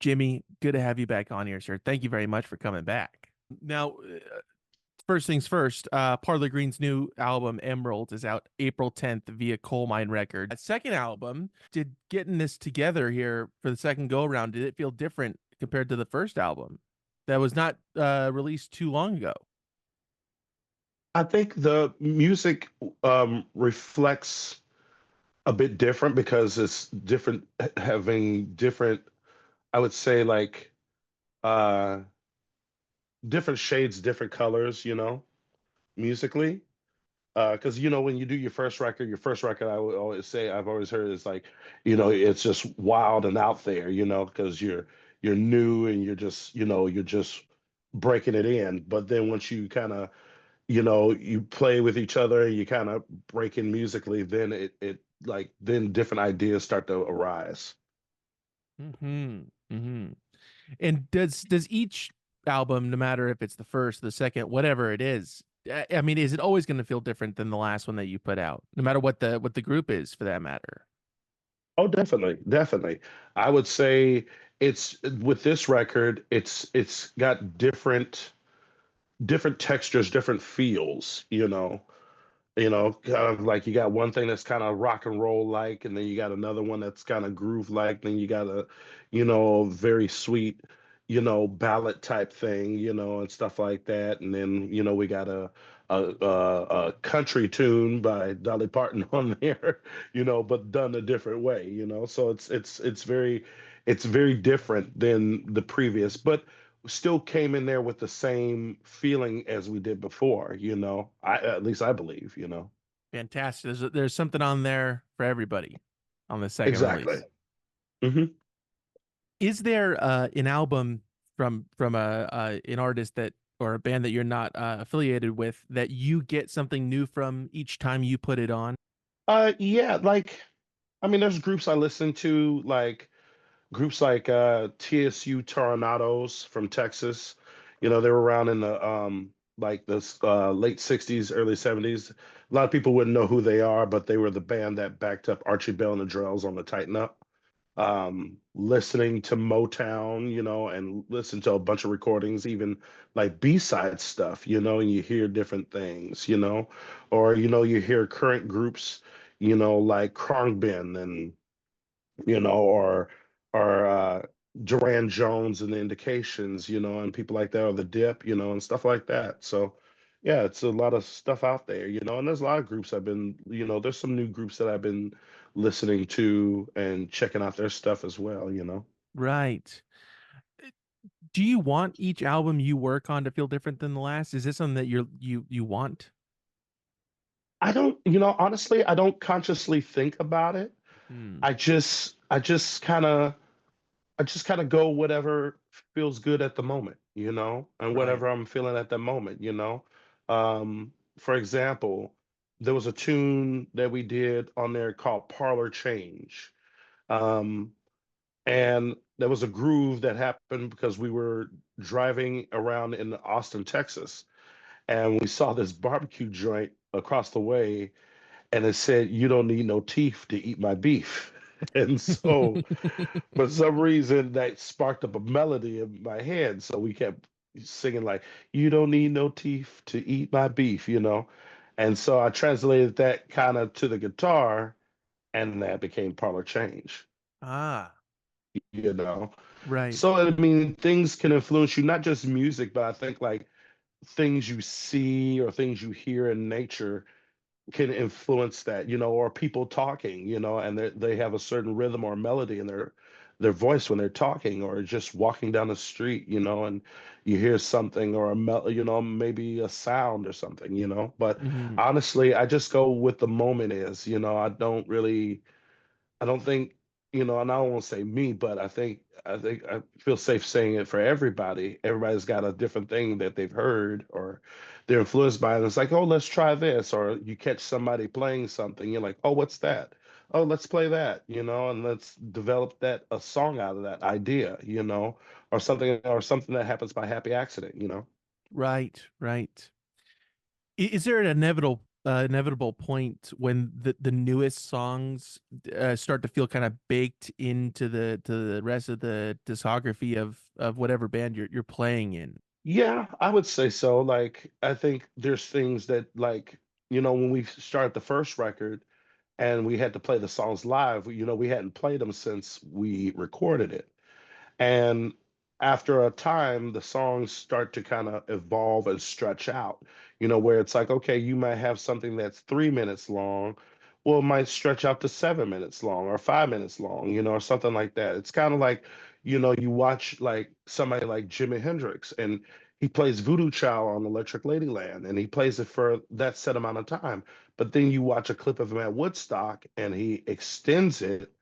Jimmy, good to have you back on here, sir. Thank you very much for coming back. Now, first things first, Parlor Greens' new album, Emerald, is out April 10th via Coal Mine Records. Second album, did getting this together here for the second go around, did it feel different compared to the first album that was not released too long ago? I think the music reflects a bit different because it's different, having different, I would say, like uh different shades, different colors, musically. Because when you do your first record, I would always say, I've always heard, it's like, it's just wild and out there, because you're new and you're just breaking it in. But then once you kind of, you play with each other, you kind of break in musically, then then different ideas start to arise. Hmm. Hmm. And does each album, no matter if it's the first, the second, whatever it is, I mean, is it always going to feel different than the last one that you put out, no matter what the group is for that matter? Oh, definitely, definitely. I would say it's with this record, it's got different textures, different feels, kind of like you got one thing that's kind of rock and roll like, and then you got another one that's kind of groove like, then you got a, very sweet, ballad type thing, and stuff like that. And then, we got a country tune by Dolly Parton on there, but done a different way, So it's very different than the previous, but still came in there with the same feeling as we did before, at least I believe, Fantastic. There's something on there for everybody on the second Exactly. release. Hmm. Is there an album from an artist that or a band that you're not affiliated with that you get something new from each time you put it on? Yeah, like, I mean, there's groups I listen to, like groups like TSU Tornadoes from Texas. They were around in the like the late 60s, early 70s. A lot of people wouldn't know who they are, but they were the band that backed up Archie Bell and the Drells on the Tighten Up. Listening to Motown, and listen to a bunch of recordings, even like B-side stuff, and you hear different things, or you hear current groups, like Khruangbin and or Duran Jones and the Indications, and people like that, or the Dip, and stuff like that. So yeah, it's a lot of stuff out there, and there's a lot of groups there's some new groups that I've been listening to and checking out their stuff as well. Right. Do you want each album you work on to feel different than the last? Is this something that you want? I don't, honestly, I don't consciously think about it. Hmm. I just kind of go whatever feels good at the moment, and Right. whatever I'm feeling at the moment, For example, there was a tune that we did on there called Parlor Change. Um, and there was a groove that happened because we were driving around in Austin, Texas, and we saw this barbecue joint across the way, and it said, "You don't need no teeth to eat my beef." And so for some reason that sparked up a melody in my head. So we kept singing like, "You don't need no teeth to eat my beef." And so I translated that kind of to the guitar, and that became Parlor Change, Ah, you know. right. So I mean, things can influence you, not just music, but I think like things you see or things you hear in nature can influence that, or people talking, and they have a certain rhythm or melody in their voice when they're talking, or just walking down the street, and you hear something or maybe a sound or something, But Hmm. honestly, I just go with the moment is, I don't think, and I don't want to say me, but I think I feel safe saying it for everybody. Everybody's got a different thing that they've heard or they're influenced by. And it's like, oh, let's try this. Or you catch somebody playing something, you're like, oh, what's that? Oh, let's play that, and let's develop that a song out of that idea, or something that happens by happy accident. Right, right. Is there an inevitable inevitable point when the newest songs start to feel kind of baked into the rest of the discography of whatever band you're playing in. Yeah, I would say so. Like, I think there's things that, like, when we started the first record and we had to play the songs live, we hadn't played them since we recorded it. And after a time, the songs start to kind of evolve and stretch out, where it's like, okay, you might have something that's 3 minutes long. Well, it might stretch out to 7 minutes long or 5 minutes long, or something like that. It's kind of like, you watch like somebody like Jimi Hendrix and he plays Voodoo Child on Electric Ladyland and he plays it for that set amount of time. But then you watch a clip of him at Woodstock and he extends it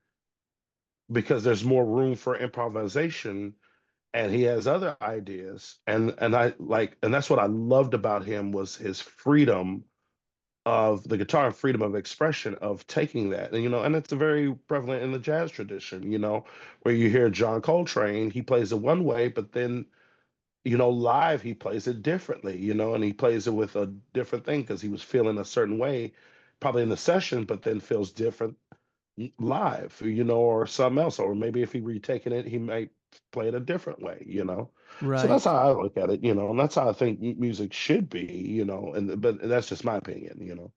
because there's more room for improvisation and he has other ideas and that's what I loved about him was his freedom of the guitar and freedom of expression of taking that and it's very prevalent in the jazz tradition where you hear John Coltrane, he plays it one way but then live he plays it differently, and he plays it with a different thing because he was feeling a certain way probably in the session but then feels different live, or something else. Or maybe if he retaken it, he might play it a different way. So that's Right. how I look at it, and that's how I think music should be, and but that's just my opinion.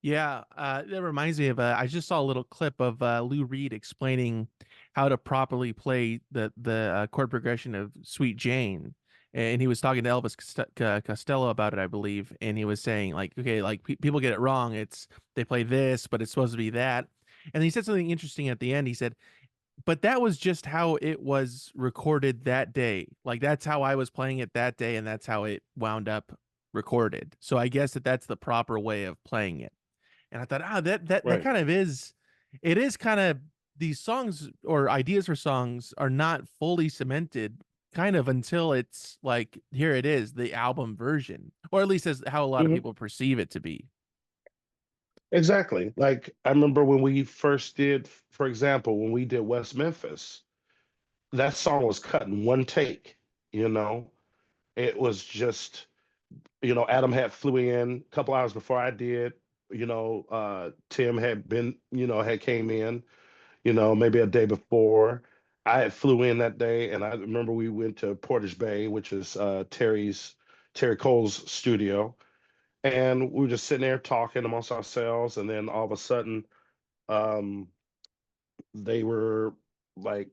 Yeah, that reminds me of I just saw a little clip of Lou Reed explaining how to properly play the chord progression of Sweet Jane, and he was talking to Elvis Costello about it, I believe, and he was saying like, okay, like people get it wrong. It's they play this, but it's supposed to be that, and he said something interesting at the end. He said, but that was just how it was recorded that day. Like that's how I was playing it that day, and that's how it wound up recorded. So I guess that's the proper way of playing it. And I thought, that Right. kind of is, it is kind of these songs or ideas for songs are not fully cemented kind of until it's like, here it is, the album version, or at least as how a lot of Hmm. people perceive it to be. Exactly. Like I remember when we first did, for example, when we did West Memphis, that song was cut in one take, you know. It was just, Adam had flew in a couple hours before I did. Tim had been, had came in, maybe a day before. I had flew in that day, and I remember we went to Portage Bay, which is Terry Cole's studio, and we were just sitting there talking amongst ourselves, and then all of a sudden, um, they were like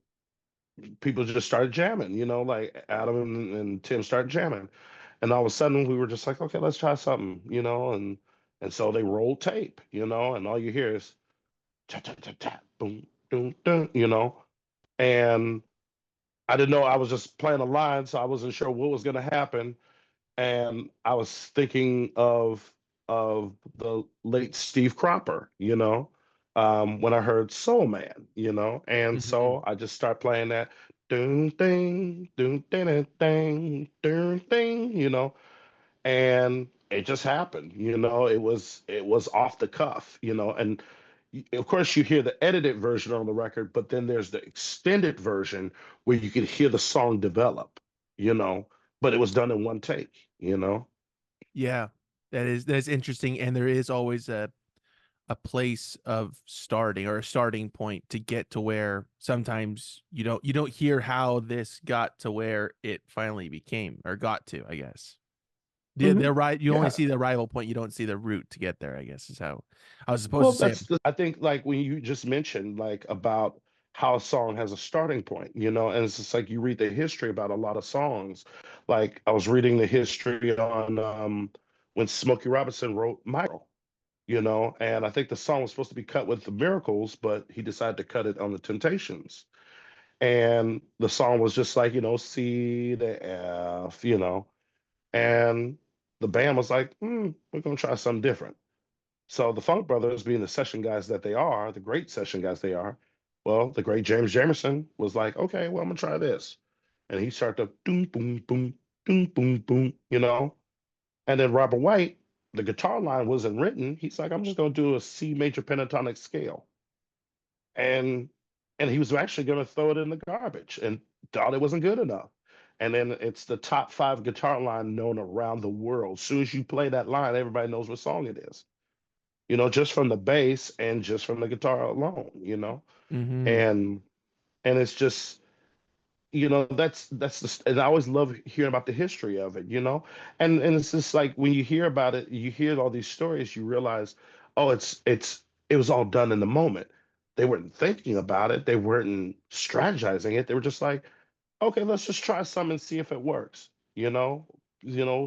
people just started jamming, like Adam and Tim started jamming, and all of a sudden we were just like, okay, let's try something, and so they rolled tape, and all you hear is tap tap tap tap boom boom boom, and I didn't know I was just playing a line, so I wasn't sure what was going to happen. And I was thinking of the late Steve Cropper, when I heard Soul Man, and Hmm. so I just start playing that doom ding doom ding ding doom ding, and it just happened, it was off the cuff, and of course you hear the edited version on the record, but then there's the extended version where you can hear the song develop, you know but it was done in one take. Yeah, that is interesting, and there is always a place of starting or a starting point to get to where sometimes you don't hear how this got to where it finally became or got to, I guess. Hmm. The right, you only Yeah. see the arrival point, you don't see the route to get there, I guess is how I was supposed Well, to say it. I think like when you just mentioned like about how a song has a starting point, and it's just like you read the history about a lot of songs. Like I was reading the history on when Smokey Robinson wrote Michael, and I think the song was supposed to be cut with the Miracles, but he decided to cut it on the Temptations. And the song was just like, C to F, and the band was like, we're gonna try something different. So the Funk Brothers, being the session guys that they are, the great session guys they are, well, the great James Jamerson was like, okay, well, I'm gonna try this. And he started to boom, boom, boom, boom, boom, boom, And then Robert White, the guitar line wasn't written. He's like, I'm just gonna do a C major pentatonic scale. And he was actually gonna throw it in the garbage and thought it wasn't good enough. And then it's the top five guitar line known around the world. As soon as you play that line, everybody knows what song it is. just from the bass and just from the guitar alone. Mm-hmm. And it's just, that's and I always love hearing about the history of it. And it's just like when you hear about it, you hear all these stories, you realize, oh, it was all done in the moment. They weren't thinking about it, they weren't strategizing it. They were just like, okay, let's just try some and see if it works. You know,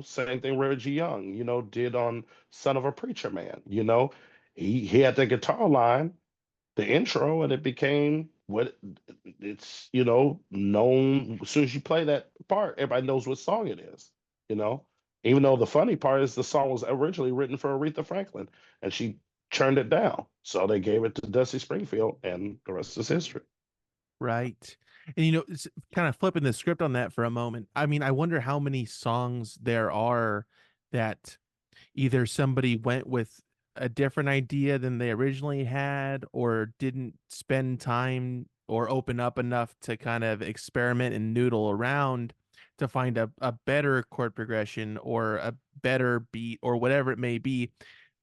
same thing Reggie Young, did on Son of a Preacher Man. He had the guitar line, the intro, and it became what it's, known. As soon as you play that part, everybody knows what song it is, you know. Even though the funny part is the song was originally written for Aretha Franklin and she turned it down. So they gave it to Dusty Springfield and the rest is history. Right. And it's kind of flipping the script on that for a moment. I mean, I wonder how many songs there are that either somebody went with a different idea than they originally had, or didn't spend time or open up enough to kind of experiment and noodle around to find a better chord progression or a better beat or whatever it may be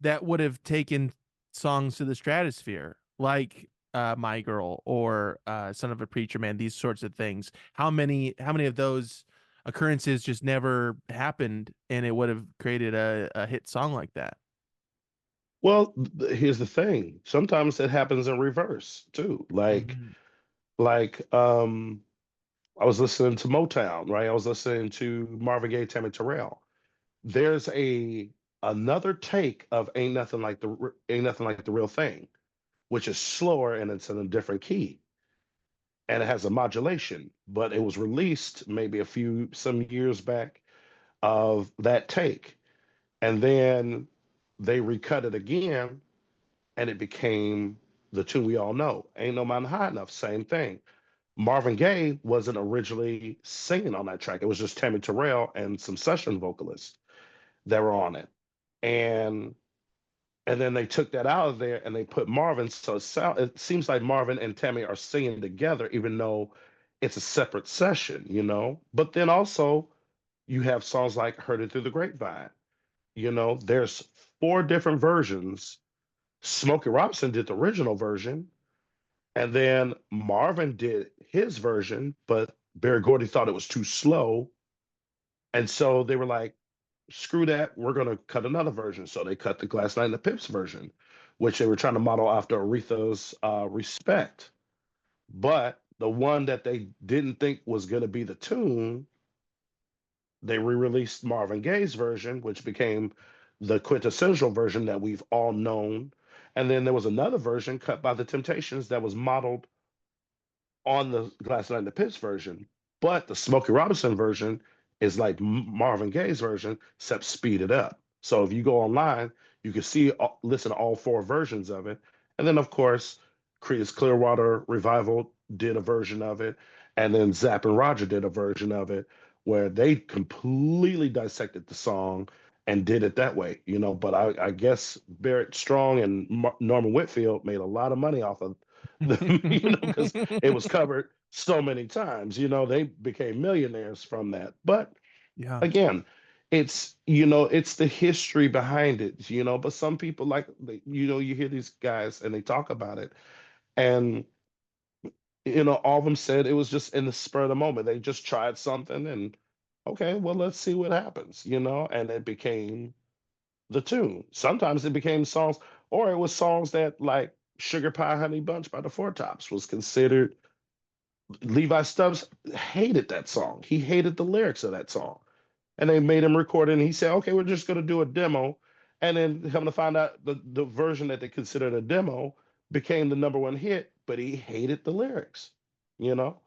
that would have taken songs to the stratosphere, like My Girl or Son of a Preacher Man, these sorts of things. How many of those occurrences just never happened and it would have created a hit song like that? Well, here's the thing. Sometimes it happens in reverse too. Hmm. Like I was listening to Motown, right? I was listening to Marvin Gaye, Tammy Terrell. There's a another take of Ain't Nothing Like the Real Thing, which is slower and it's in a different key and it has a modulation, but it was released maybe some years back of that take. And then they recut it again and it became the tune we all know. Ain't No Mountain High Enough, same thing. Marvin Gaye wasn't originally singing on that track. It was just Tammy Terrell and some session vocalists that were on it. And then they took that out of there and they put Marvin. So it seems like Marvin and Tammy are singing together, even though it's a separate session. But then also you have songs like Heard It Through the Grapevine. There's four different versions. Smokey Robinson did the original version, and then Marvin did his version, but Barry Gordy thought it was too slow. And so they were like, screw that, we're going to cut another version. So they cut the Glass Night and the Pips version, which they were trying to model after Aretha's Respect. But the one that they didn't think was going to be the tune, they re-released Marvin Gaye's version, which became the quintessential version that we've all known. And then there was another version cut by the Temptations that was modeled on the Glass Night and the Pips version, but the Smokey Robinson version is like Marvin Gaye's version, except speeded up. So if you go online, you can listen to all four versions of it. And then, of course, Creedence Clearwater Revival did a version of it. And then Zapp and Roger did a version of it where they completely dissected the song and did it that way. But I guess Barrett Strong and Norman Whitfield made a lot of money off of because it was covered so many times. They became millionaires from that. But Yeah. again, it's the history behind it. But some people you hear these guys and they talk about it, and all of them said it was just in the spur of the moment. They just tried something and okay, well, let's see what happens, and it became the tune. Sometimes it became songs, or it was songs that like Sugar Pie Honey Bunch by the Four Tops was considered. Levi Stubbs hated that song. He hated the lyrics of that song. And they made him record it. And he said, okay, we're just going to do a demo. And then come to find out the version that they considered a demo became the number one hit, but he hated the lyrics, you know?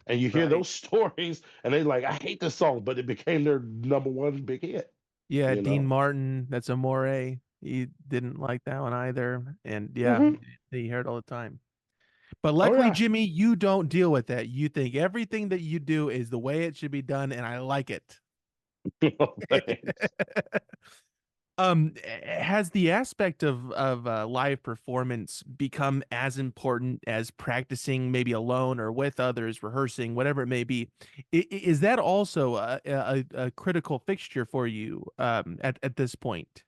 And you hear Right. those stories and they like, I hate this song, but it became their number one big hit, Yeah, you Dean know? Martin, that's Amore. He didn't like that one either. And yeah, Hmm. he heard all the time. But Oh, luckily, yeah. Jimmy, you don't deal with that. You think everything that you do is the way it should be done, and I like it. Thanks. Has the aspect of live performance become as important as practicing, maybe alone or with others, rehearsing, whatever it may be? Is that also a critical fixture for you at this point?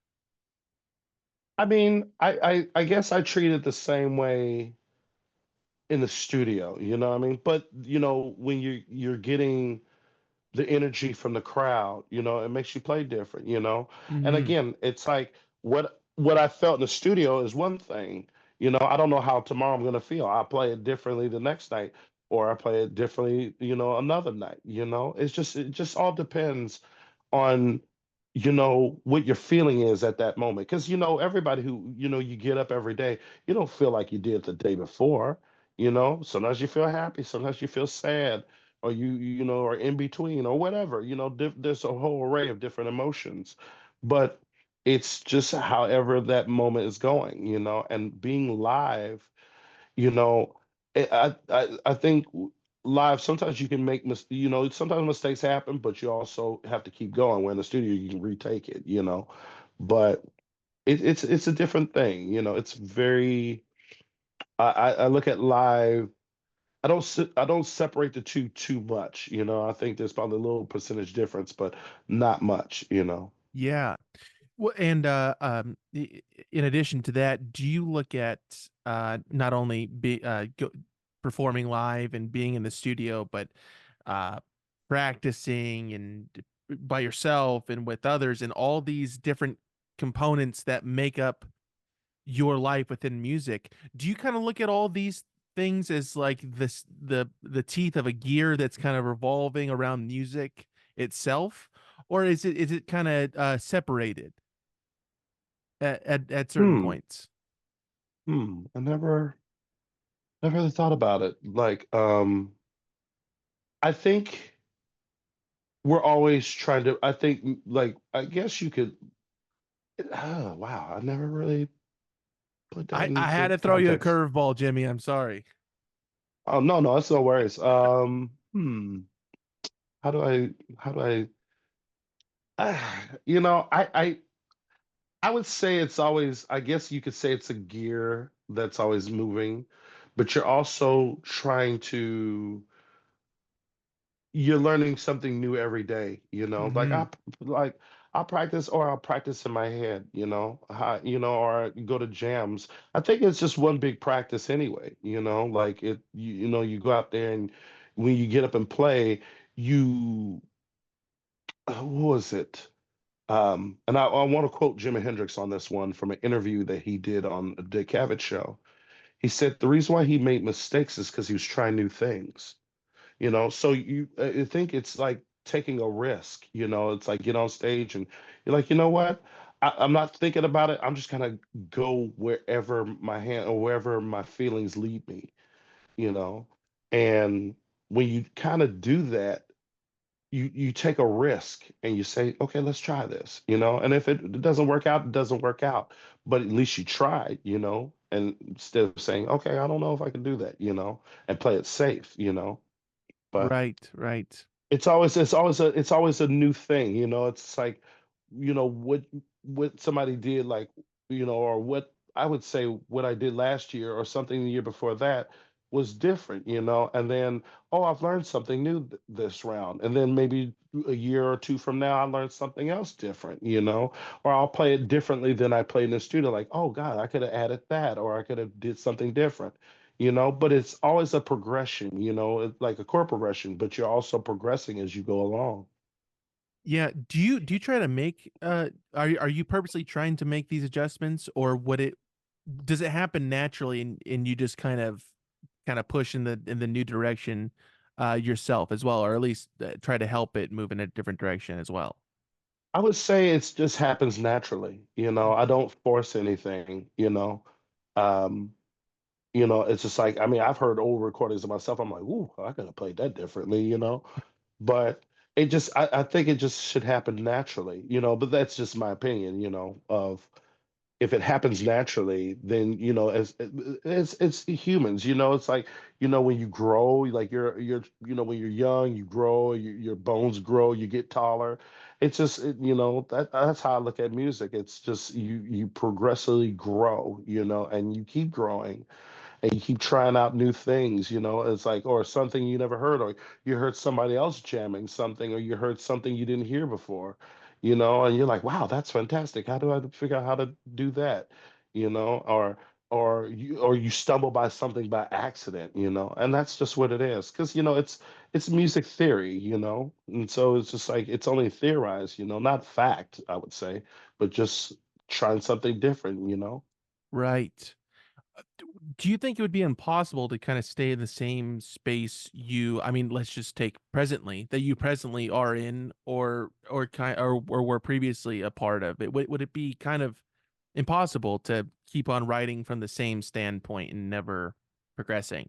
I mean, I guess I treat it the same way in the studio, you know what I mean? But when you're getting the energy from the crowd, it makes you play different. And Hmm. again, it's like what I felt in the studio is one thing. I don't know how tomorrow I'm gonna feel. I play it differently the next night, or I play it differently, another night. It just all depends on what your feeling is at that moment. Because everybody who you get up every day, you don't feel like you did the day before. Sometimes you feel happy, sometimes you feel sad, or or in between, or whatever. There's a whole array of different emotions, but it's just however that moment is going. And being live, you know I think live, sometimes you can make sometimes mistakes happen, but you also have to keep going. When in the studio you can retake it. But it's a different thing. It's very I look at live. I don't separate the two too much. I think there's probably a little percentage difference, but not much. Yeah. Well, and in addition to that, do you look at not only performing live and being in the studio, but uh, practicing and by yourself and with others, and all these different components that make up your life within music? Do you kind of look at all these things as like the teeth of a gear that's kind of revolving around music itself, or is it kind of separated at certain Hmm. points? I never really thought about it. Like, I think we're always trying to. I think, like, I guess you could. Oh, wow, I never really put that I had into to throw you a context. curveball, Jimmy. I'm sorry. Oh, no, no, that's no worries. How do I? You know, I would say it's always. I guess you could say it's a gear that's always moving, but you're also trying to. You're learning something new every day. Like Hmm. like I'll practice, or I'll practice in my head. Or go to jams. I think it's just one big practice anyway. Like you go out there, and when you get up and play, you what was it? And I want to quote Jimi Hendrix on this one from an interview that he did on the Dick Cavett show. He said the reason why he made mistakes is because he was trying new things. So I think it's like taking a risk. It's like get on stage and you're like, you know what, I'm not thinking about it, I'm just gonna go wherever my hand or wherever my feelings lead me you know and when you kind of do that, you take a risk and you say, okay, let's try this. And if it doesn't work out, it doesn't work out, but at least you tried. And instead of saying, okay, I don't know if I can do that, and play it safe. But Right, right. it's always a new thing. It's like, what somebody did, like, or what I would say what I did last year or something the year before that was different. And then, oh, I've learned something new this round. And then maybe a year or two from now, I learned something else different. Or I'll play it differently than I played in the studio. Like, oh God, I could have added that, or I could have did something different. But it's always a progression. It's like a core progression, but you're also progressing as you go along. Yeah. Do you try to make are you purposely trying to make these adjustments, or would it does it happen naturally, and you just kind of push in the new direction yourself as well, or at least try to help it move in a different direction as well? I would say it just happens naturally. I don't force anything. Um, it's just like, I mean, I've heard old recordings of myself. I'm like, ooh, I could have played that differently. But I think it just should happen naturally. But that's just my opinion, of if it happens naturally, then as it's humans. It's like, when you grow, like when you're young, you grow, your bones grow, you get taller. It's just that's how I look at music. It's just you progressively grow, and you keep growing, and you keep trying out new things. It's like, or something you never heard, or you heard somebody else jamming something, or you heard something you didn't hear before. and you're like, wow, that's fantastic. How do I figure out how to do that? Or you stumble by something by accident, and that's just what it is. Because it's music theory, and so it's just like it's only theorized, not fact, I would say, but just trying something different. Right. Do you think it would be impossible to kind of stay in the same space I mean, let's just take presently that you presently are in or were previously a part of it? Would it be kind of impossible to keep on writing from the same standpoint and never progressing?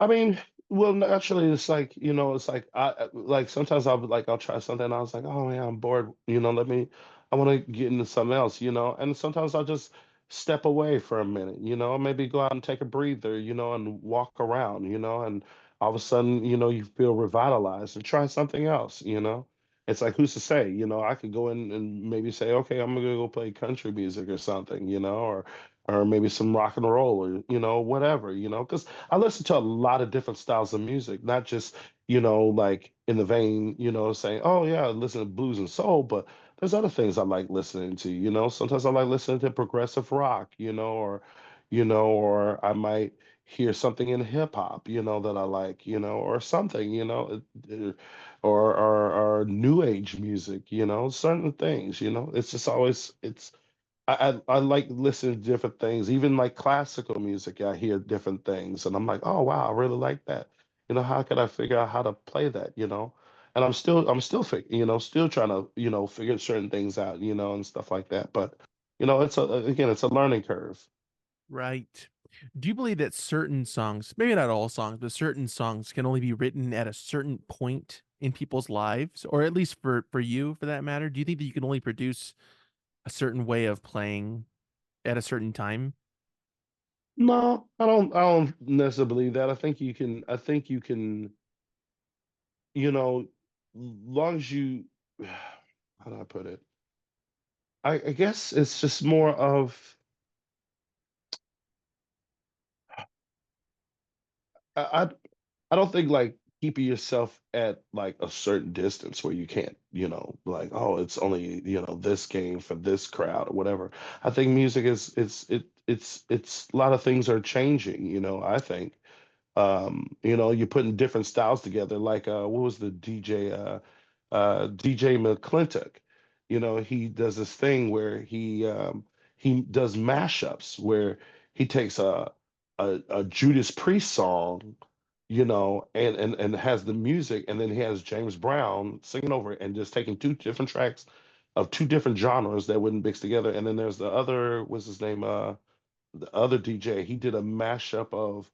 I mean, well, naturally, it's like, it's like like sometimes I'll try something and I was like, oh man, I'm bored. I want to get into something else, and sometimes I'll just step away for a minute, maybe go out and take a breather, and walk around, and all of a sudden, you feel revitalized and try something else. It's like, who's to say, I could go in and maybe say, okay, I'm gonna go play country music or something, or maybe some rock and roll or, whatever, because I listen to a lot of different styles of music, not just, like in the vein, saying, oh yeah, I listen to blues and soul, but there's other things I like listening to. Sometimes I like listening to progressive rock, or I might hear something in hip hop, that I like, or something, or new age music, certain things, it's just always I like listening to different things, even like classical music. I hear different things, and I'm like, oh wow, I really like that. How could I figure out how to play that? And still trying to figure certain things out, and stuff like that. But it's a learning curve. Right. Do you believe that certain songs, maybe not all songs, but certain songs can only be written at a certain point in people's lives, or at least for you for that matter? Do you think that you can only produce a certain way of playing at a certain time? No, I don't necessarily believe that. I think you can, long as you, how do I put it? I guess it's just more of. I I don't think like keeping yourself at like a certain distance where you can't, like, oh, it's only, this game for this crowd or whatever. I think music is it's a lot of things are changing, I think. You're putting different styles together. Like what was the DJ DJ McClintock? He does this thing where he does mashups where he takes a Judas Priest song, and has the music, and then he has James Brown singing over it and just taking two different tracks of two different genres that wouldn't mix together. And then there's the other, what's his name? The other DJ, he did a mashup of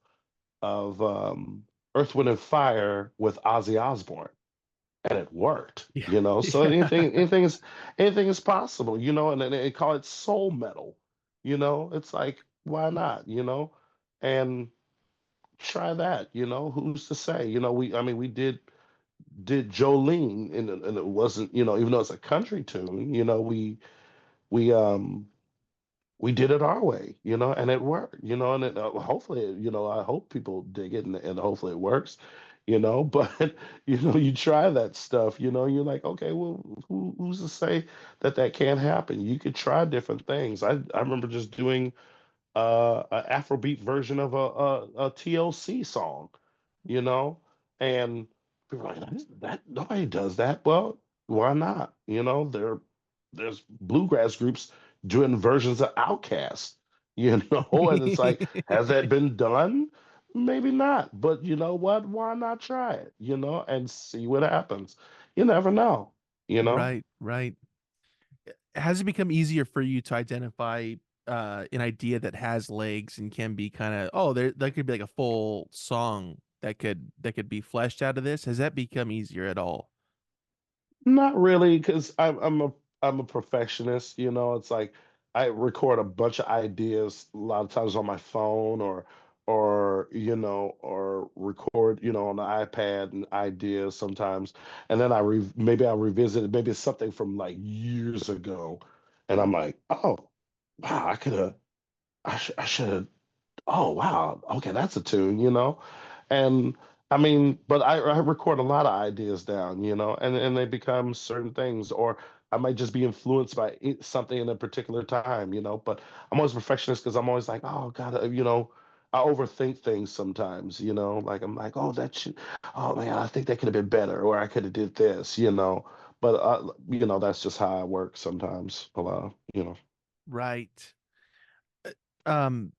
Earth, Wind, and Fire with Ozzy Osbourne, and it worked. Yeah. So Yeah. anything is possible. And then they call it soul metal. It's like, why not? And try that. Who's to say? We did Jolene, and it wasn't, even though it's a country tune, we we did it our way, and it worked, and hopefully, I hope people dig it, and hopefully it works, but you try that stuff, you're like, okay, well, who's to say that that can't happen? You could try different things. I remember just doing an Afrobeat version of a TLC song, you know, and people are like, that nobody does that. Well, why not? There's bluegrass groups doing versions of Outkast, and it's like, has that been done? Maybe not, but you know what? Why not try it, and see what happens? You never know, you know? Right, right. Has it become easier for you to identify an idea that has legs and can be kind of, oh, there that could be like a full song that could be fleshed out of this? Has that become easier at all? Not really, because I'm a perfectionist. It's like I record a bunch of ideas a lot of times on my phone, or record on the iPad and ideas sometimes, and then maybe I revisit it. Maybe it's something from like years ago, and I'm like, oh wow, I should have. Oh wow, okay, that's a tune. And I mean, but I record a lot of ideas down, and they become certain things, or I might just be influenced by something in a particular time, But I'm always a perfectionist because I'm always like, oh God, I overthink things sometimes, Like I'm like, oh oh man, I think that could have been better, or I could have did this. But that's just how I work sometimes. A lot. Right. Um,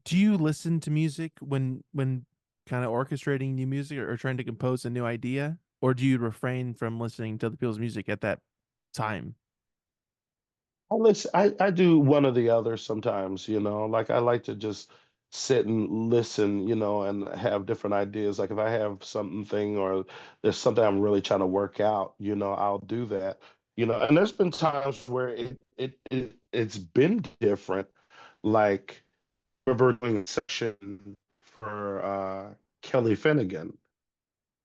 do you listen to music when kind of orchestrating new music or trying to compose a new idea, or do you refrain from listening to other people's music at that time? I do one or the other sometimes, like I like to just sit and listen, and have different ideas. Like if I have something or there's something I'm really trying to work out, I'll do that. And there's been times where it's been different. Like we're doing a session for Kelly Finnegan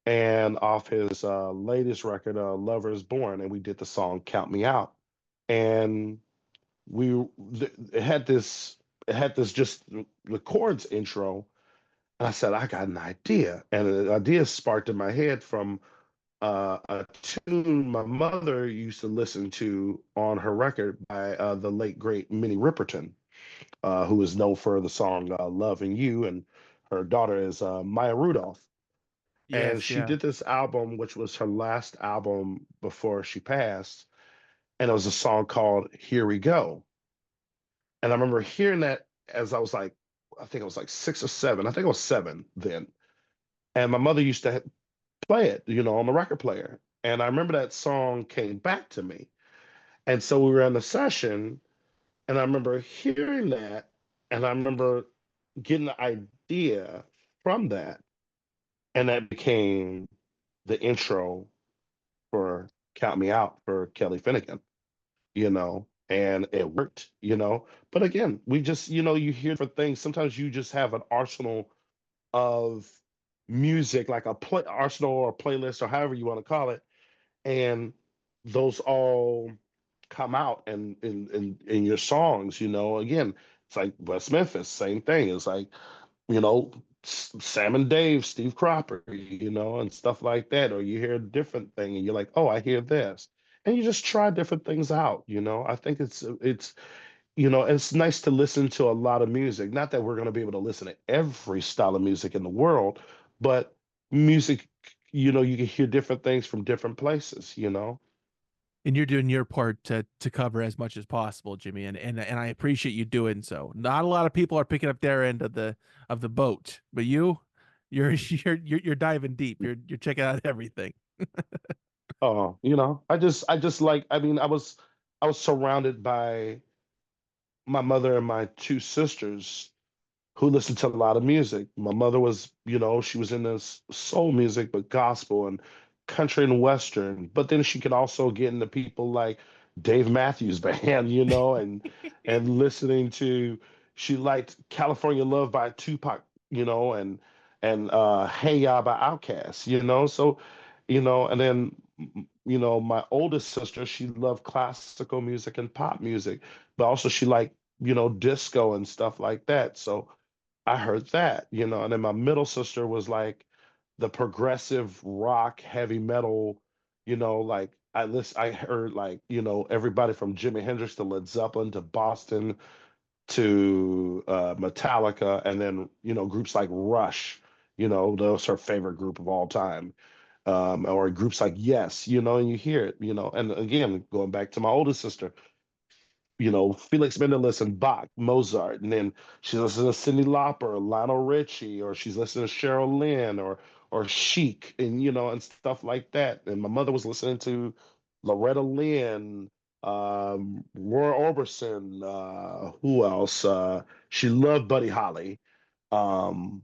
and off his latest record, Lover Is Born, and we did the song Count Me Out. And it had this just the chords intro, and I said I got an idea, and an idea sparked in my head from a tune my mother used to listen to on her record by the late great Minnie Riperton, who is known for the song "Loving You," and her daughter is Maya Rudolph, and Yes, she yeah. did this album, which was her last album before she passed, and it was a song called "Here We Go." And I remember hearing that as I was like, I think I was like 6 or 7. I think I was 7 then. And my mother used to play it, on the record player. And I remember that song came back to me. And so we were in the session, and I remember hearing that, and I remember getting the idea from that. And that became the intro for Count Me Out for Kelly Finnegan. And it worked. But again, we just, you hear different things. Sometimes you just have an arsenal of music, like a play arsenal or playlist or however you want to call it, and those all come out and in your songs. Again, it's like West Memphis, same thing. It's like you know, Sam and Dave, Steve Cropper, and stuff like that. Or you hear a different thing and you're like, oh, I hear this. And you just try different things out. I think it's nice to listen to a lot of music. Not that we're going to be able to listen to every style of music in the world, but music, you can hear different things from different places. And you're doing your part to cover as much as possible, Jimmy, and I appreciate you doing so. Not a lot of people are picking up their end of the boat, but you're you're diving deep. You're checking out everything. I just like, I mean, I was surrounded by my mother and my two sisters who listened to a lot of music. My mother was, she was in this soul music, but gospel and country and western. But then she could also get into people like Dave Matthews Band, and listening to. She liked California Love by Tupac, and Hey Ya by Outkast, So, and then my oldest sister, she loved classical music and pop music, but also she liked disco and stuff like that. So I heard that. And then my middle sister was like the progressive rock, heavy metal, like I heard like, everybody from Jimi Hendrix to Led Zeppelin to Boston to Metallica, and then, groups like Rush, those her favorite group of all time. Or groups like Yes, and you hear it. And again, going back to my oldest sister, Felix Mendelssohn and Bach, Mozart, and then she's listening to Cyndi Lauper, Lionel Richie, or she's listening to Cheryl Lynn or Chic, and and stuff like that. And my mother was listening to Loretta Lynn, Roy Orbison, who else? She loved Buddy Holly, um,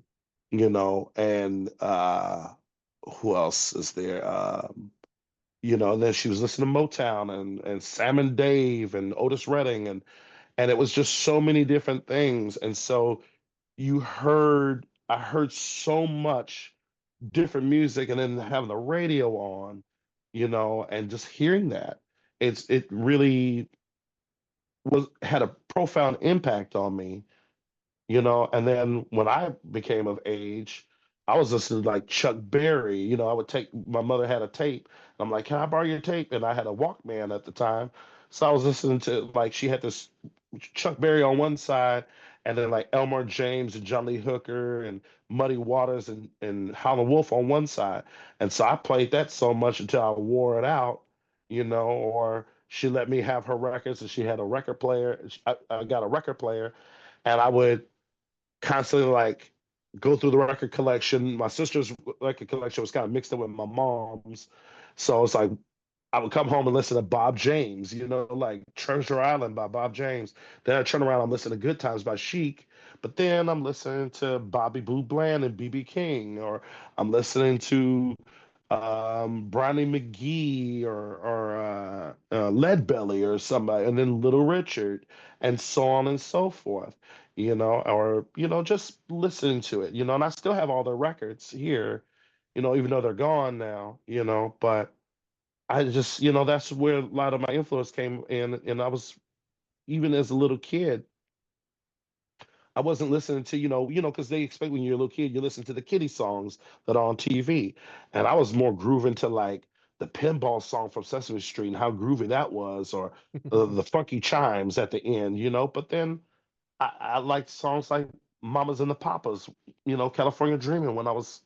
and who else is there? And then she was listening to Motown and Sam and Dave and Otis Redding and it was just so many different things. And so I heard so much different music, and then having the radio on, and just hearing that, it really had a profound impact on me. And then when I became of age, I was listening to like Chuck Berry. I would take my mother had a tape. I'm like, can I borrow your tape? And I had a Walkman at the time, so I was listening to like she had this Chuck Berry on one side, and then like Elmore James and John Lee Hooker and Muddy Waters and Howlin' Wolf on one side. And so I played that so much until I wore it out, or she let me have her records and she had a record player. I got a record player, and I would constantly like go through the record collection. My sister's record collection was kind of mixed in with my mom's. So it's like I would come home and listen to Bob James, like Treasure Island by Bob James. Then I turn around, I'm listening to Good Times by Chic. But then I'm listening to Bobby Blue Bland and BB King, or I'm listening to Brownie McGee or Leadbelly or somebody, and then Little Richard, and so on and so forth, or just listening to it, and I still have all the records here, even though they're gone now, but I just, that's where a lot of my influence came in. And I was, even as a little kid, I wasn't listening to, because they expect when you're a little kid, you listen to the kiddie songs that are on TV. And I was more grooving to like the pinball song from Sesame Street and how groovy that was, or the funky chimes at the end, But then I liked songs like Mamas and the Papas, California Dreaming when I was,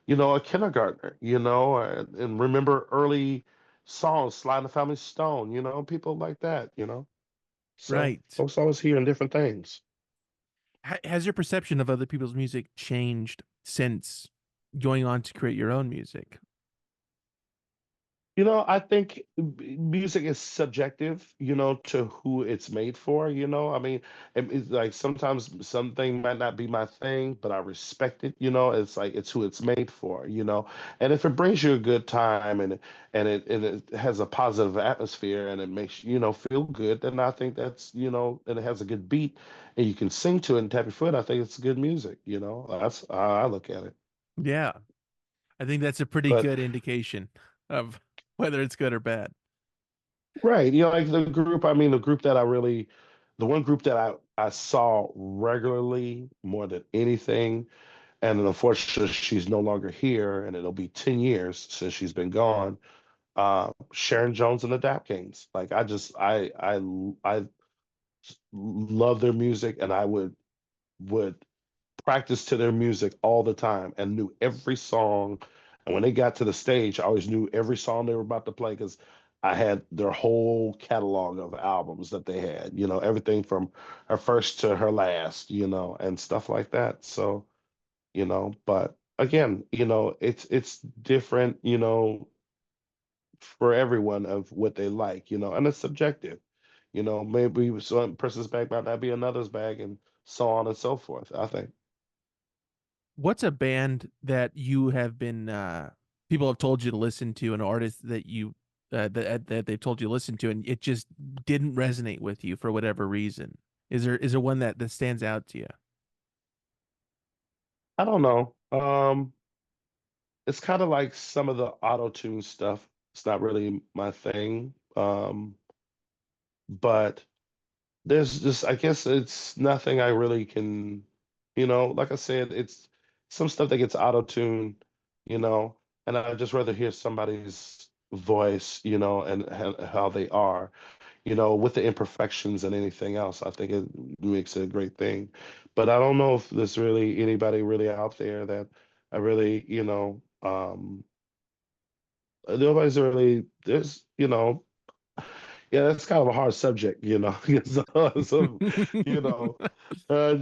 a kindergartner, and remember early songs, Sly and the Family Stone, people like that. So I Right. was always hearing different things. Has your perception of other people's music changed since going on to create your own music? I think music is subjective, to who it's made for, I mean, it's like sometimes something might not be my thing, but I respect it, it's like it's who it's made for, and if it brings you a good time and it has a positive atmosphere and it makes you, feel good, then I think that's, and it has a good beat and you can sing to it and tap your foot, I think it's good music, that's how I look at it. Yeah. I think that's a pretty But good indication of whether it's good or bad. right. Like the group that the one group that I saw regularly more than anything, and then unfortunately she's no longer here, and it'll be 10 years since she's been gone. Sharon Jones and the Dap Kings. Like I love their music, and I would practice to their music all the time and knew every song. And when they got to the stage, I always knew every song they were about to play because I had their whole catalog of albums that they had, everything from her first to her last, and stuff like that. So, but again, it's different, for everyone of what they like, and it's subjective. Maybe some person's bag might not be another's bag and so on and so forth, I think. What's a band that you have been people have told you to listen to, an artist that you that they've told you to listen to, and it just didn't resonate with you for whatever reason? Is there one that stands out to you? I don't know. It's kind of like some of the auto tune stuff. It's not really my thing. But there's just, I guess it's nothing I really can, like I said, it's some stuff that gets auto tuned, you know, and I just rather hear somebody's voice, and how they are, with the imperfections and anything else. I think it makes it a great thing. But I don't know if there's really anybody really out there that I really, nobody's really, there's, yeah, that's kind of a hard subject, so, you know, I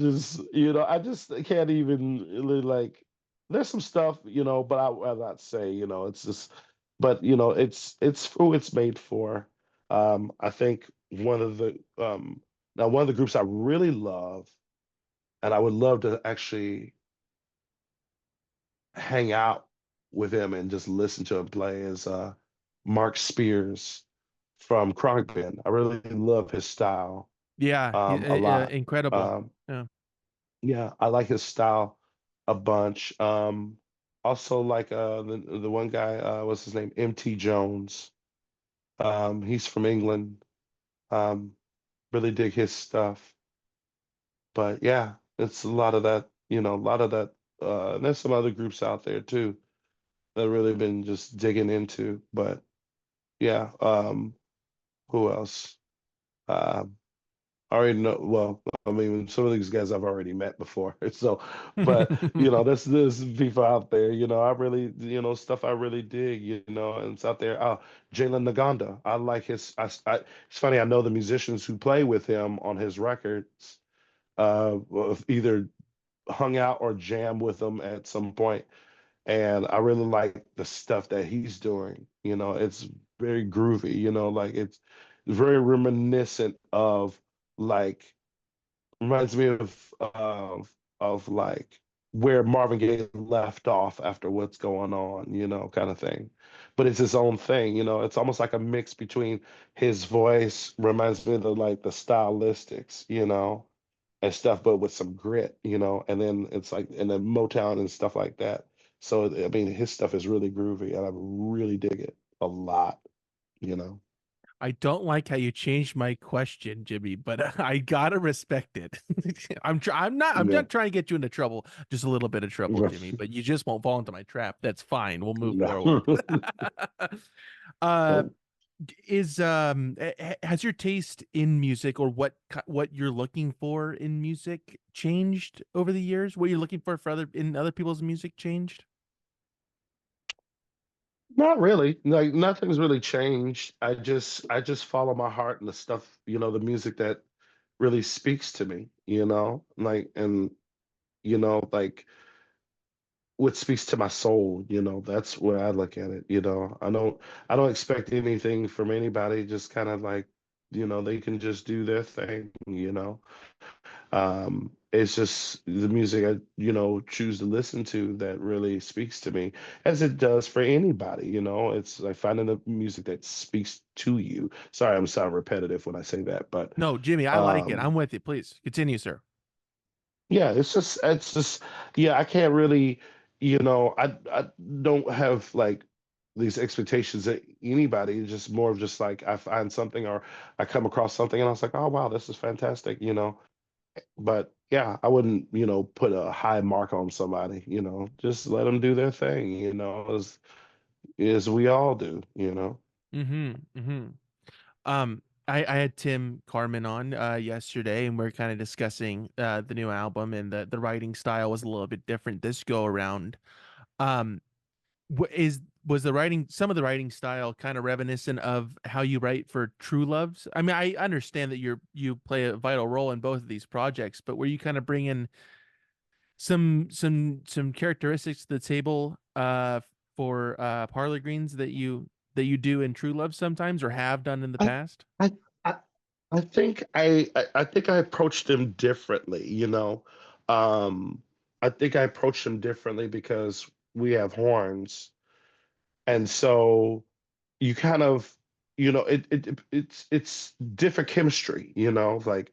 just can't even really like, there's some stuff, but I would not say, it's just, but it's who it's made for. I think one of the groups I really love, and I would love to actually hang out with him and just listen to him play is Mark Spears from Chronic Band. I really love his style Yeah, a lot. incredible. Um, Yeah. yeah, I like his style a bunch. Also like the one guy, what's his name? MT Jones. He's from England. Um, really dig his stuff. But yeah, it's a lot of that, a lot of that And there's some other groups out there too that I've really been just digging into. But yeah, who else? Um, I already know. Well, I mean, some of these guys I've already met before. So, but there's people out there. I really, stuff I really dig. And it's out there. Jalen Naganda. I like his. It's funny. I know the musicians who play with him on his records. Either hung out or jammed with him at some point, and I really like the stuff that he's doing. It's very groovy. Like it's very reminiscent of like reminds me of like where Marvin Gaye left off after what's going on, kind of thing. But it's his own thing. It's almost like a mix between his voice reminds me of the stylistics, and stuff, but with some grit, and then it's like and then Motown and stuff like that. So I mean his stuff is really groovy and I really dig it a lot, you know. I don't like how you changed my question, Jimmy, but I gotta respect it. I'm Yeah. not trying to get you into trouble, just a little bit of trouble, Jimmy, but you just won't fall into my trap. That's fine. We'll move forward. No. uh is has your taste in music or what you're looking for in music changed over the years? What you're looking for other people's music changed? Not really. Like nothing's really changed. I just follow my heart and the stuff, the music that really speaks to me, like and like what speaks to my soul, that's where I look at it, I don't expect anything from anybody, just kind of like, they can just do their thing, it's just the music I, choose to listen to that really speaks to me, as it does for anybody. It's like finding the music that speaks to you. Sorry, I'm sound repetitive when I say that, but No, Jimmy, I like it. um, I'm with you. Please continue, sir. yeah, it's just, yeah, I can't really, I don't have like these expectations that anybody. It's just more of just like I find something or I come across something and I was like, oh wow, this is fantastic, But yeah, I wouldn't, put a high mark on somebody, just let them do their thing, as we all do. Mm-hmm. Mm-hmm. I had Tim Carmen on yesterday, and we are kind of discussing the new album, and the writing style was a little bit different this go around. Um, was the writing some of the writing style kind of reminiscent of how you write for True Loves? I mean, I understand that you play a vital role in both of these projects, but were you kind of bringing some characteristics to the table for Parlor Greens that you do in True Love sometimes or have done in the I past? I I, I think I approached them differently, I think I approached them differently because we have horns, and so you kind of it's different chemistry, like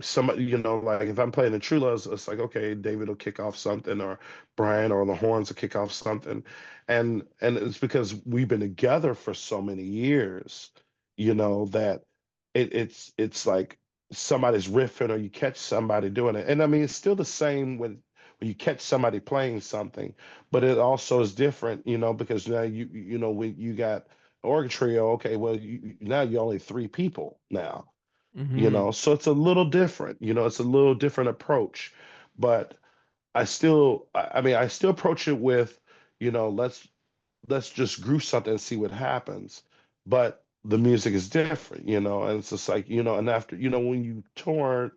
somebody, like if I'm playing the True Loves, it's like, okay, David will kick off something, or Brian or the horns will kick off something. And it's because we've been together for so many years, that it's like somebody's riffing or you catch somebody doing it. And I mean, it's still the same when you catch somebody playing something, but it also is different, because now when you got organ trio, okay, well, now you're only three people now, Mm-hmm. so it's a little different, it's a little different approach. But I mean, I still approach it with, let's just groove something and see what happens. But the music is different, and it's just like, and after, when you've toured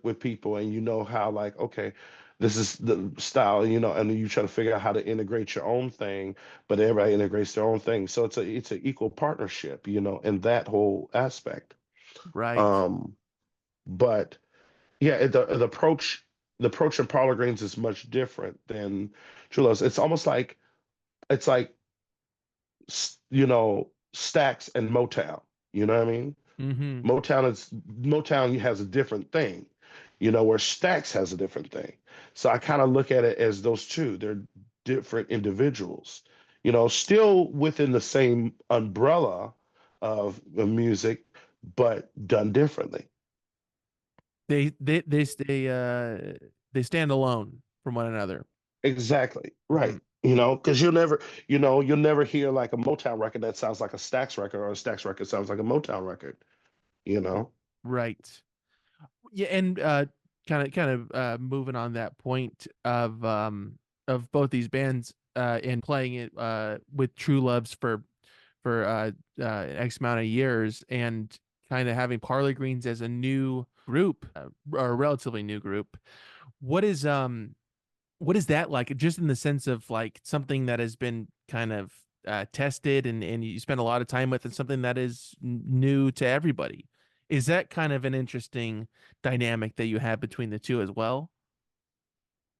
with people and you know how, like, okay, this is the style, and then you try to figure out how to integrate your own thing, but everybody integrates their own thing. So it's an equal partnership, in that whole aspect. Right. Um, but yeah, the approach in Parlor Greens is much different than True Loves. It's like Stax and Motown. You know what I mean? Mm-hmm. Motown has a different thing, where Stax has a different thing. So I kind of look at it as those two. They're different individuals, still within the same umbrella of music, but done differently. They stay. They stand alone from one another. Exactly. Mhm. Right. Because you'll never hear like a Motown record that sounds like a Stax record, or a Stax record sounds like a Motown record, you know? Right. Yeah, and kind of moving on that point of both these bands and playing it with True Loves for X amount of years, and kind of having Parlor Greens as a new group, or a relatively new group. What is what is that like? Just in the sense of like something that has been kind of tested and you spend a lot of time with, and something that is new to everybody. Is that kind of an interesting dynamic that you have between the two as well?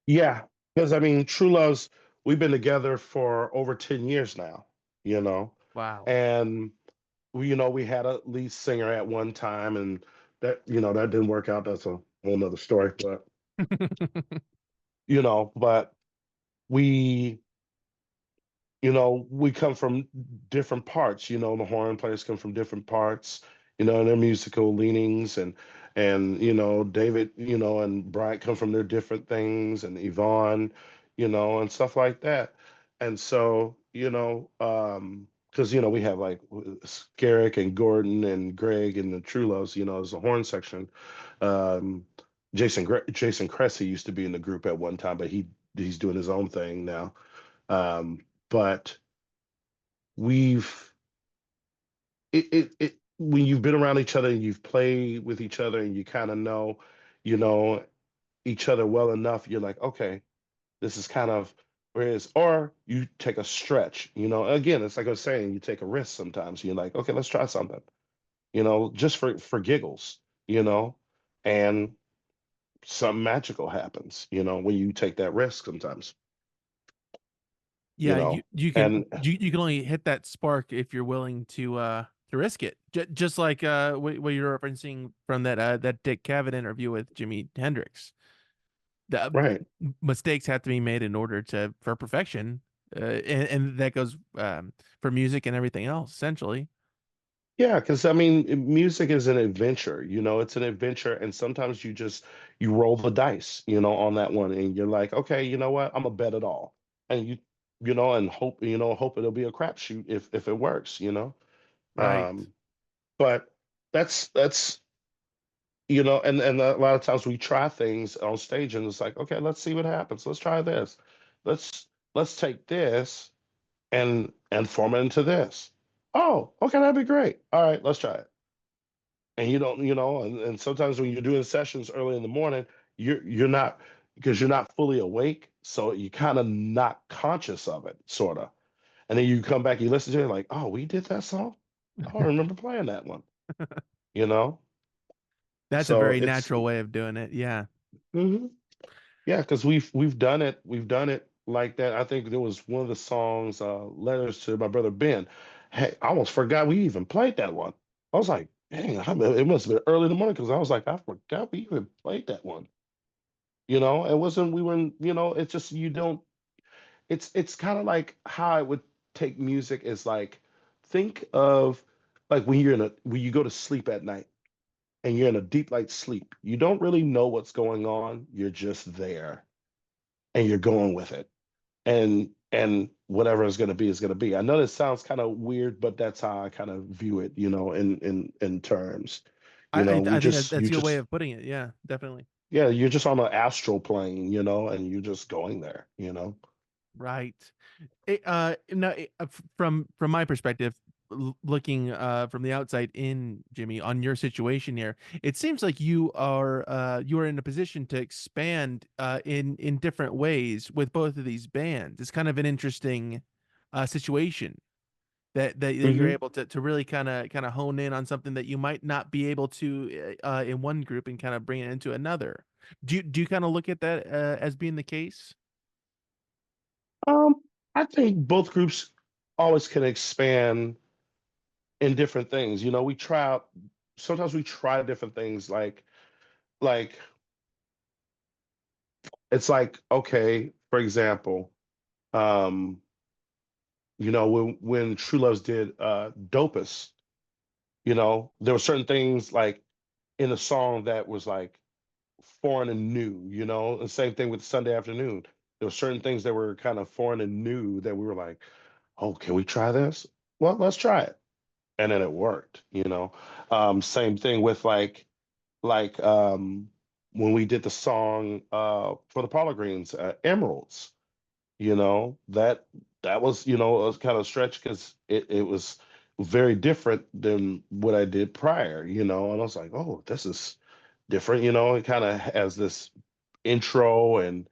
Yeah. Because I mean, True Loves, we've been together for over 10 years now, you know? Wow. And we had a lead singer at one time, and that didn't work out. That's a whole nother story. But we we come from different parts. The horn players come from different parts, and their musical leanings, and David, and Bryant come from their different things, and Yvonne, and stuff like that. And so, because we have like Garrick and Gordon and Greg and the Trulos, as a horn section. Um, Jason Cressy used to be in the group at one time, but he's doing his own thing now. But we've when you've been around each other and you've played with each other and you kind of you know each other well enough, you're like, okay, this is kind of where it is. Or you take a stretch, again, it's like I was saying, you take a risk sometimes. You're like, okay, let's try something, just for giggles, you know and something magical happens, when you take that risk sometimes, you Yeah, you know you can and you can only hit that spark if you're willing to risk it. Just like what you're referencing from that Dick Cavett interview with Jimi Hendrix. The right. mistakes have to be made in order to for perfection, and that goes for music and everything else essentially. Yeah, because I mean, music is an adventure, it's an adventure, and sometimes you roll the dice, on that one, and you're like, okay, you know what, I'm gonna bet it all, and and hope it'll be a crapshoot if it works, Right. um, but that's and a lot of times we try things on stage, and it's like, okay, let's see what happens, let's try this, let's take this and form it into this. Oh, okay, that'd be great. All right, let's try it. And you don't, and sometimes when you're doing sessions early in the morning, you're not, because you're not fully awake, so you kind of not conscious of it, sort of. And then you come back, you listen to it, like, oh, we did that song. Oh, I remember playing that one. You know, That's a so very it's natural way of doing it. Yeah. mhm. Yeah, because we've done it like that. I think there was one of the songs, "Letters to My Brother Ben." Hey, I almost forgot we even played that one. I was like, dang, it must have been early in the morning, because I was like, I forgot we even played that one. It wasn't, we were in, it's just, you don't, it's kind of like how I would take music is like, think of like when you go to sleep at night and you're in a deep light sleep. You don't really know what's going on. You're just there and you're going with it. And whatever is going to be is going to be. I know this sounds kind of weird, but that's how I kind of view it, in terms. I think You that's a good way just of putting it. Yeah, definitely. yeah, you're just on an astral plane, and you're just going there. Right. No, from my perspective, looking from the outside in, Jimmy, on your situation here, it seems like you are in a position to expand in different ways with both of these bands. It's kind of an interesting situation that you're Hmm. able to really kind of hone in on something that you might not be able to in one group and kind of bring it into another. Do you kind of look at that as being the case? Um, I think both groups always can expand in different things. We try out, sometimes we try different things, like it's like, okay, for example, um, when True Loves did Dopest, there were certain things like in the song that was like, foreign and new, you know. And same thing with Sunday afternoon. There were certain things that were kind of foreign and new that we were like, oh, can we try this? Well, let's try it. And then it worked, you know. Same thing with like when we did the song for the Parlor Greens, Emeralds, you know, that was, you know, it was kind of a stretch because it was very different than what I did prior, you know. And I was like, oh, this is different, you know. It kind of has this intro and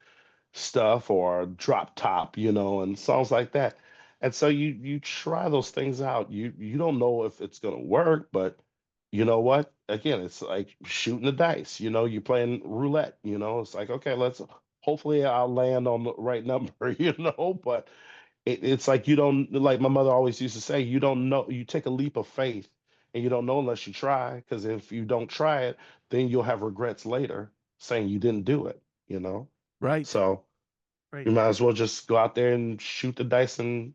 stuff or drop top, you know, and songs like that. And so you try those things out. You don't know if it's gonna work, but you know what? Again, it's like shooting the dice. You know, you're playing roulette. You know, it's like okay, let's hopefully I'll land on the right number. You know, but it's like you don't like my mother always used to say, you don't know. You take a leap of faith, and you don't know unless you try. Because if you don't try it, then you'll have regrets later saying you didn't do it. You know, Right. so. Right. You might as well just go out there and shoot the dice and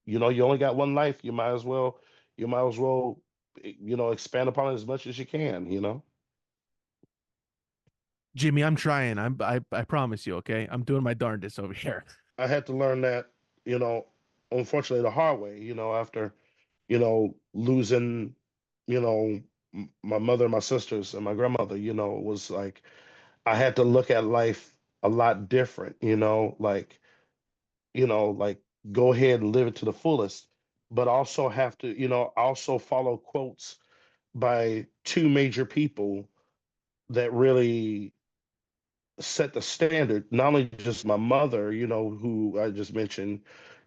you know, you only got one life. You might as well, you know, expand upon it as much as you can, you know. Jimmy, I'm trying. I promise you, okay? I'm doing my darndest over here. I had to learn that, you know, unfortunately the hard way, you know, after, you know, losing, you know, my mother, my sisters, and my grandmother, you know, it was like I had to look at life a lot different, you know, like go ahead and live it to the fullest, but also have to, you know, also follow quotes by two major people that really set the standard, not only just my mother, you know, who I just mentioned,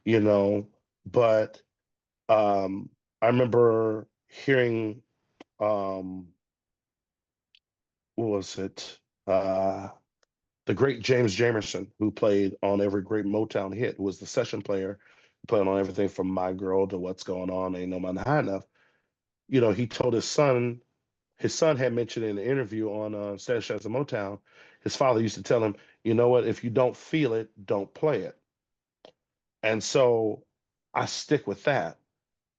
you know, but um I remember hearing um what was it? The great James Jamerson, who played on every great Motown hit, was the session player, playing on everything from My Girl to What's Going On, Ain't No Mountain High Enough. You know, he told his son had mentioned in an interview on Status Jazz and Motown, his father used to tell him, you know what, if you don't feel it, don't play it. And so I stick with that.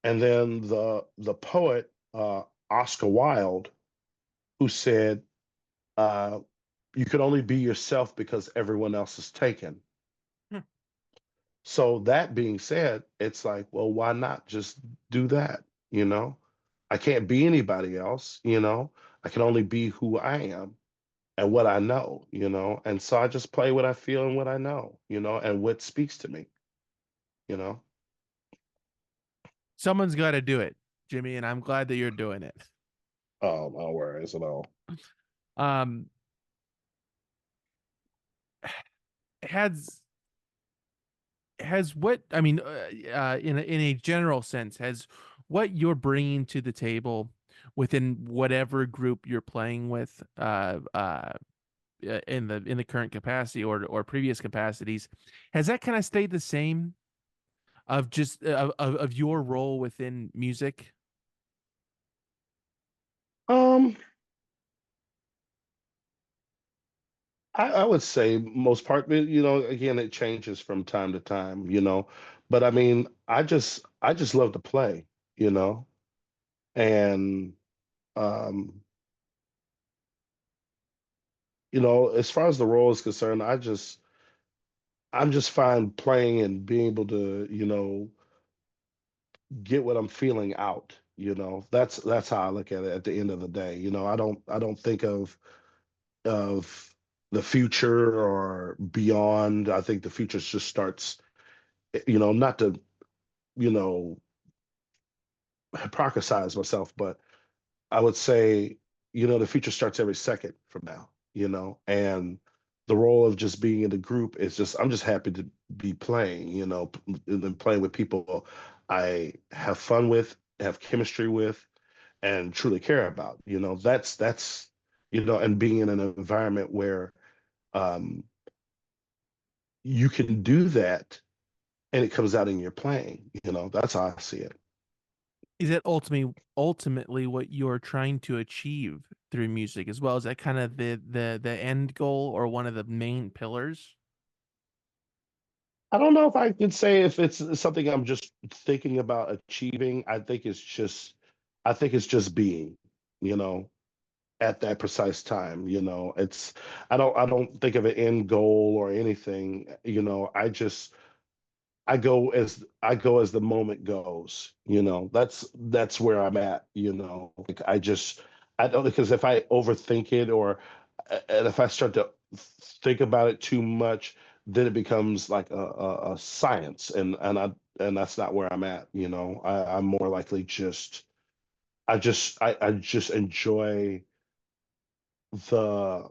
And then the poet Oscar Wilde, who said, uh, you can only be yourself because everyone else is taken. Hmm. So that being said, it's like, well, why not just do that? You know, I can't be anybody else, you know, I can only be who I am and what I know, you know. And so I just play what I feel and what I know, you know, and what speaks to me, you know. Someone's got to do it, Jimmy, and I'm glad that you're doing it. Oh, no worries at all. Um, has has what I mean, in a general sense, has what you're bringing to the table within whatever group you're playing with, in the current capacity or previous capacities, has that kind of stayed the same of just of your role within music? Um, I would say most part, but, you know, again, it changes from time to time, you know. But I mean, I just love to play, you know, and um, you know, as far as the role is concerned, I'm just fine playing and being able to, you know, get what I'm feeling out. You know, that's how I look at it at the end of the day. You know, I don't think of the future or beyond. I think the future just starts, you know, not to, you know, hypocrisize myself, but I would say, you know, the future starts every second from now, you know, and the role of just being in the group is just, I'm just happy to be playing, you know, and playing with people I have fun with, have chemistry with, and truly care about, you know, you know, and being in an environment where um, you can do that and it comes out in your playing, you know, that's how I see it. Is that ultimately what you're trying to achieve through music as well? Is that kind of the end goal or one of the main pillars? I don't know if I could say if it's something I'm just thinking about achieving. I think it's just being, you know, at that precise time. It's I don't think of an end goal or anything. I go as the moment goes. That's where I'm at. Like I don't, because if I overthink it, and if I start to think about it too much, then it becomes like a science, and that's not where I'm at. I'm more likely I just enjoy the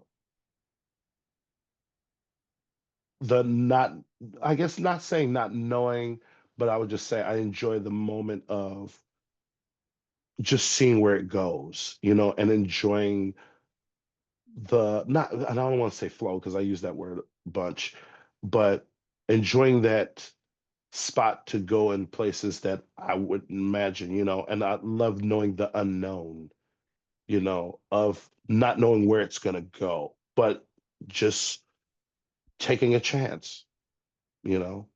the not I guess not saying not knowing, but I would just say I enjoy the moment of just seeing where it goes, and enjoying the not I don't want to say flow because I use that word a bunch, but enjoying that spot to go in places that I wouldn't imagine, and I love knowing the unknown, of not knowing where it's gonna go, but just taking a chance, you know.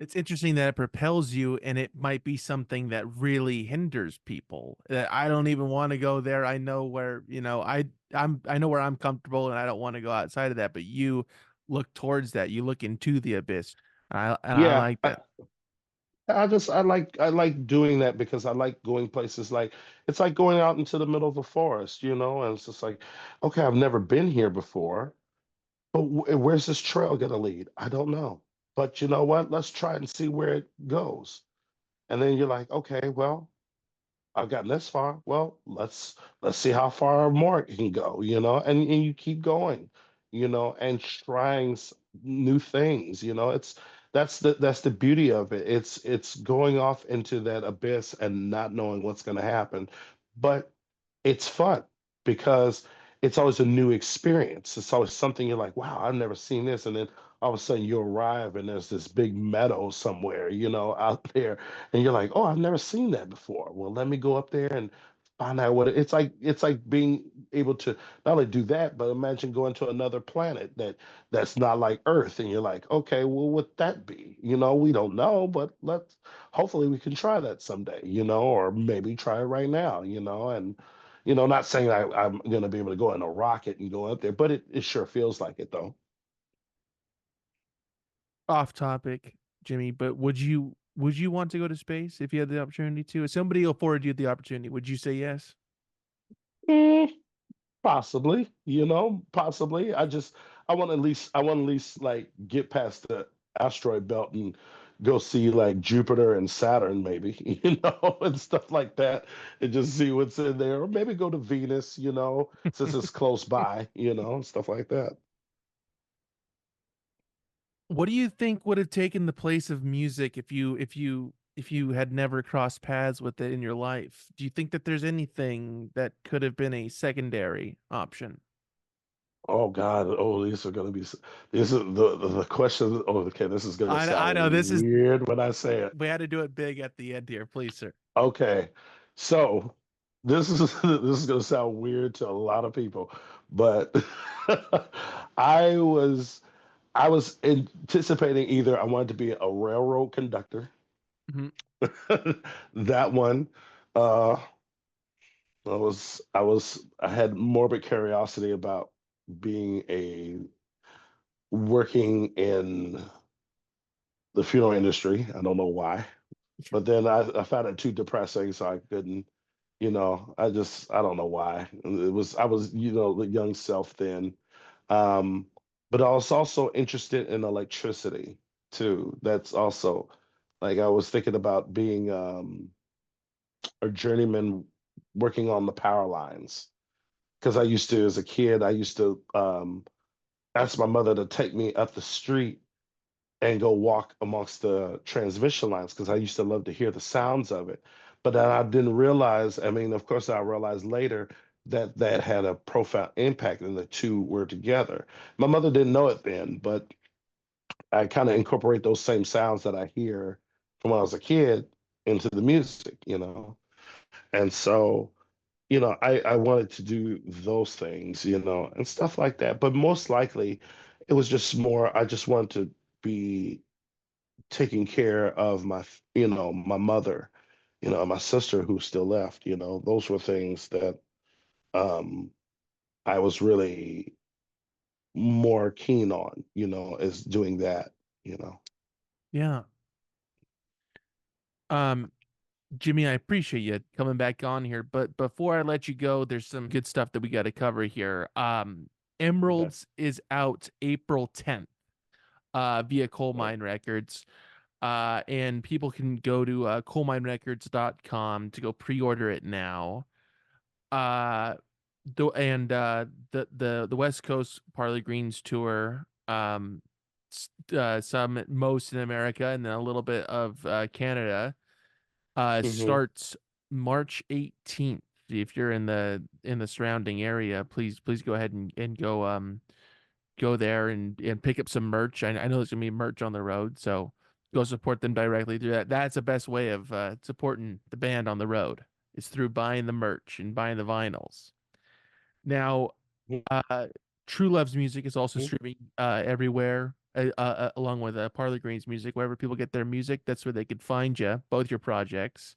It's interesting that it propels you, and it might be something that really hinders people. That I don't even want to go there. I know where, I know where I'm comfortable, and I don't want to go outside of that. But you look towards that. You look into the abyss. I Yeah, like that. I like doing that because I like going places like it's like going out into the middle of a forest, and it's just like, okay, I've never been here before, but where's this trail gonna lead? I don't know. But you know what? Let's try and see where it goes. And then you're like, okay, well, I've gotten this far. Well, let's see how far more it can go, and you keep going, and trying new things. That's the beauty of it. It's going off into that abyss and not knowing what's going to happen, but it's fun because it's always a new experience. It's always something you're like, wow, I've never seen this. And then all of a sudden you arrive and there's this big meadow somewhere, out there. And you're like, oh, I've never seen that before. Well, let me go up there and find out what it's like. It's like being able to not only do that, but imagine going to another planet that's not like Earth. And you're like, okay, well, what that be? We don't know, but hopefully we can try that someday, or maybe try it right now, and not saying I'm going to be able to go in a rocket and go up there, but it sure feels like it though. Off topic, Jimmy, but would you want to go to space if you had the opportunity to? If somebody afforded you the opportunity, would you say yes? Mm, possibly, possibly. I want to at least like get past the asteroid belt and go see like Jupiter and Saturn, maybe, and stuff like that, and just see what's in there, or maybe go to Venus, since it's close by, stuff like that. What do you think would have taken the place of music if you had never crossed paths with it in your life? Do you think that there's anything that could have been a secondary option? Oh God! Oh, these are gonna be. This is the question. Oh, okay. This is gonna I sound know this is weird when I say it. we had to do it big at the end here, please, sir. Okay, so this is this is gonna sound weird to a lot of people, but I was I was anticipating either I wanted to be a railroad conductor, Mhm. that one. Uh, I had morbid curiosity about being a working in the funeral industry. I don't know why, but then I found it too depressing, so I couldn't. I don't know why. I was the young self then, um, but I was also interested in electricity too. That's also like I was thinking about being a journeyman working on the power lines because I used to, as a kid, I used to ask my mother to take me up the street and go walk amongst the transmission lines because I used to love to hear the sounds of it. But then I didn't realize, I mean, of course, I realized later that that had a profound impact and the two were together. My mother didn't know it then, but I kind of incorporate those same sounds that I hear from when I was a kid into the music, And so, I wanted to do those things, and stuff like that. But most likely, it was just more, I just wanted to be taking care of my mother, my sister who's still left. Those were things that um, I was really more keen on, is doing that, you know. Yeah. Um, Jimmy, I appreciate you coming back on here, but before I let you go, there's some good stuff that we got to cover here. Okay. Emeralds is out April 10th, via Coal Mine Records. And people can go to coalminerecords.com to go pre-order it now. Uh, the West Coast Parlor Greens tour, some most in America and then a little bit of Canada, Mm-hmm. starts March 18th. If you're in the surrounding area, please go ahead and go there and pick up some merch. I know there's gonna be merch on the road, so go support them directly through that. That's the best way of supporting the band on the road. Is through buying the merch and buying the vinyls. Now, uh, True Love's music is also Mm-hmm. streaming everywhere, along with Parlor Greens music. Wherever people get their music, that's where they could find you, both your projects.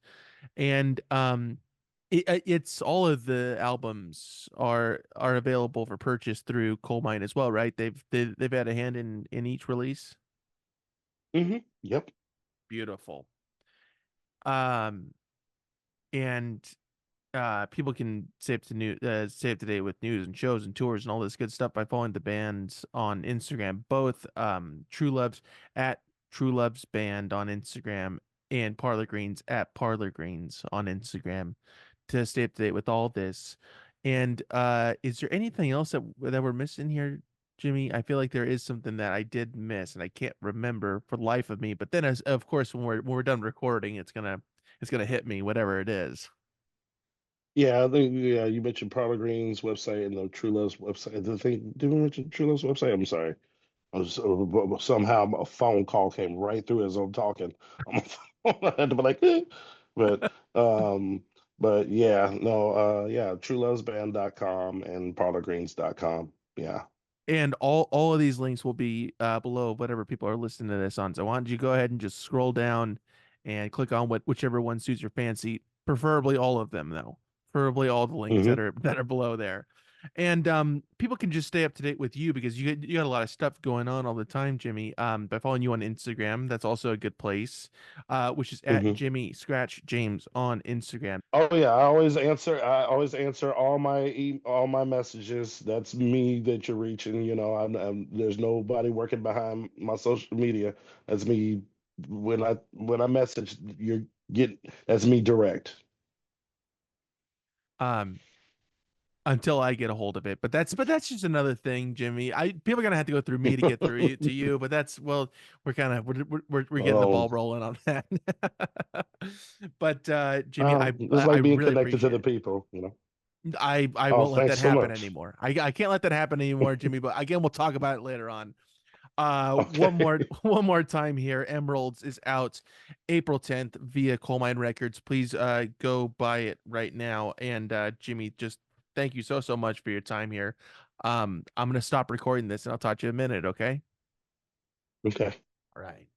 And it's all of the albums are available for purchase through Coal Mine as well, right? They've had a hand in each release. Mm-hmm. Yep. Beautiful. Um, and people can stay up to date with news and shows and tours and all this good stuff by following the bands on Instagram, both True Loves at True Loves Band on Instagram and Parlor Greens at Parlor Greens on Instagram to stay up to date with all this. And is there anything else that we're missing here, Jimmy? I feel like there is something that I did miss and I can't remember for the life of me. But then, as of course, when we're done recording, it's gonna hit me, whatever it is. Yeah, I think yeah, you mentioned Parlor Greens website and the True Love's website. Did we mention True Love's website? I'm sorry. Somehow a phone call came right through as I'm talking on my phone. I had to be like, eh. But um, but yeah, no, yeah, truelovesband.com and parlorgreens.com. Yeah. And all of these links will be below whatever people are listening to this on. So why don't you go ahead and just scroll down and click on whichever one suits your fancy, preferably all of them though. Preferably all the links Hmm. that are below there. And people can just stay up to date with you because you got a lot of stuff going on all the time, Jimmy. By following you on Instagram, that's also a good place. Which is at Hmm. Jimmy Scratch James on Instagram. Oh yeah, I always answer all my messages. That's me that you're reaching. There's nobody working behind my social media. That's me. When I message, you're getting that's me direct. Um until I get a hold of it. But that's just another thing, Jimmy. I People are gonna have to go through me to get through you to you. But that's well, we're kind of we're getting the Oh, ball rolling on that. But Jimmy, it's I like being really connected to appreciate the it. people. I Oh, won't let thanks that so happen much. anymore. I can't let that happen anymore, Jimmy. But again, we'll talk about it later on. One more Okay. one more time here. Emeralds is out April 10th via Coal Mine Records. Please go buy it right now. And Jimmy, just thank you so much for your time here. I'm gonna stop recording this and I'll talk to you in a minute, okay? Okay. All right.